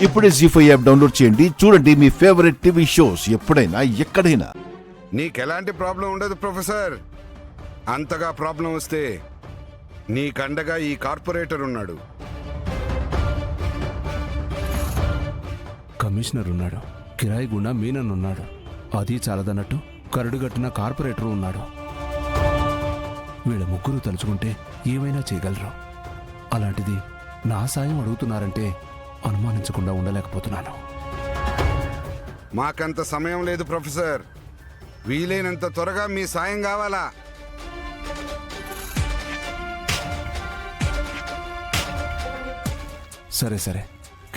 ఇప్పుడే జీ5 app download చేయండి. చూడండి మీ ఫేవరెట్ టీవీ షోస్ ఎప్పుడైనా ఎక్కడైనా. నీకెలాంటి ప్రాబ్లం ఉండదు ప్రొఫెసర్. అంతగా ప్రాబ్లం వస్తే నీకండగా ఈ కార్పొరేటర్ ఉన్నాడు. కమిషనర్ ఉన్నాడు, కిరాయి గుండా మీనన్ ఉన్నాడు, అది చాలదన్నట్టు కరడుగట్టిన కార్పొరేటర్ ఉన్నాడు. వీళ్ళ ముగ్గురు తలుచుకుంటే ఏమైనా చేయగలరు. అలాంటిది నా సాయం అడుగుతున్నారంటే అనుమానించకుండా ఉండలేకపోతున్నాను. మాకంత సమయం లేదు ప్రొఫెసర్. వీలైనంత త్వరగా మీ సాయం కావాలా? సరే సరే,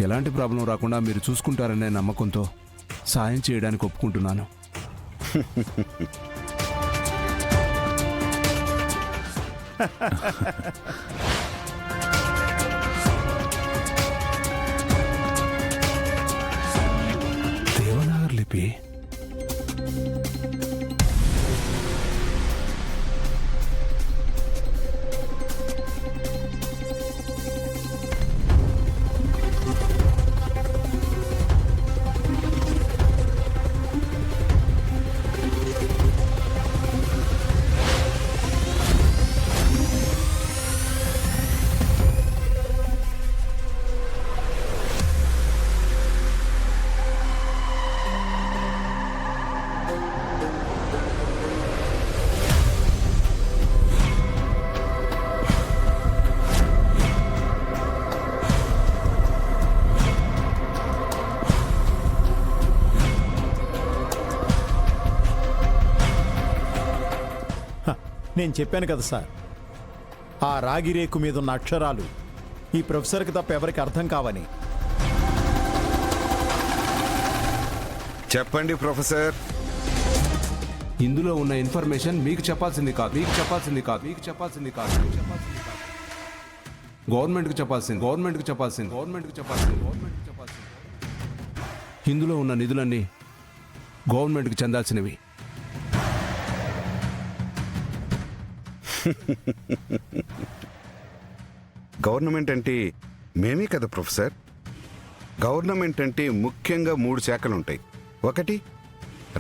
ఎలాంటి ప్రాబ్లం రాకుండా మీరు చూసుకుంటారనే నమ్మకంతో సాయం చేయడానికి ఒప్పుకుంటున్నాను. దేవనాగర్ లిపి నేను చెప్పాను కదా సార్, ఆ రాగి రేకు మీద ఉన్న అక్షరాలు ఈ ప్రొఫెసర్కి తప్ప ఎవరికి అర్థం కావని. చెప్పండి ప్రొఫెసర్. ఇందులో ఉన్న ఇన్ఫర్మేషన్ మీకు చెప్పాల్సింది కాదు. గవర్నమెంట్కి చెప్పాల్సింది. ఇందులో ఉన్న నిధులన్నీ గవర్నమెంట్కి చెందాల్సినవి. గవర్నమెంట్ అంటే మేమే కదా ప్రొఫెసర్. గవర్నమెంట్ అంటే ముఖ్యంగా 3 శాఖలు ఉంటాయి. ఒకటి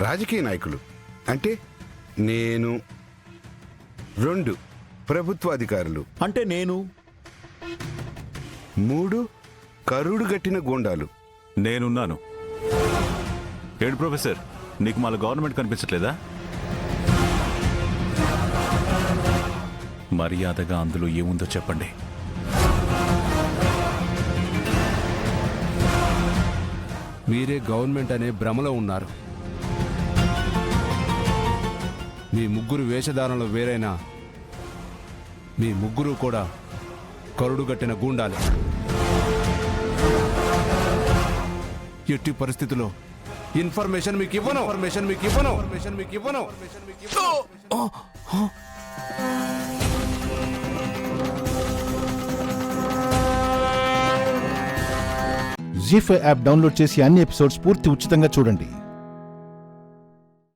రాజకీయ నాయకులు, అంటే నేను. 2 ప్రభుత్వ అధికారులు, అంటే నేను. 3 కరుడు గట్టిన గూండాలు, నేనున్నాను. ఏడు ప్రొఫెసర్, నీకు మళ్ళీ గవర్నమెంట్ కనిపించట్లేదా? మర్యాదగా అందులో ఏముందో చెప్పండి. మీరే గవర్నమెంట్ అనే భ్రమలో ఉన్నారు. మీ ముగ్గురు వేషధారణలు వేరైనా మీ ముగ్గురు కూడా కరుడుగట్టిన గూండాలే. ఎట్టి పరిస్థితుల్లో ఇన్ఫర్మేషన్ మీకు ఇవ్వను. జీ5 యాప్ డౌన్లోడ్ చేసి అన్ని ఎపిసోడ్స్ పూర్తి ఉచితంగా చూడండి.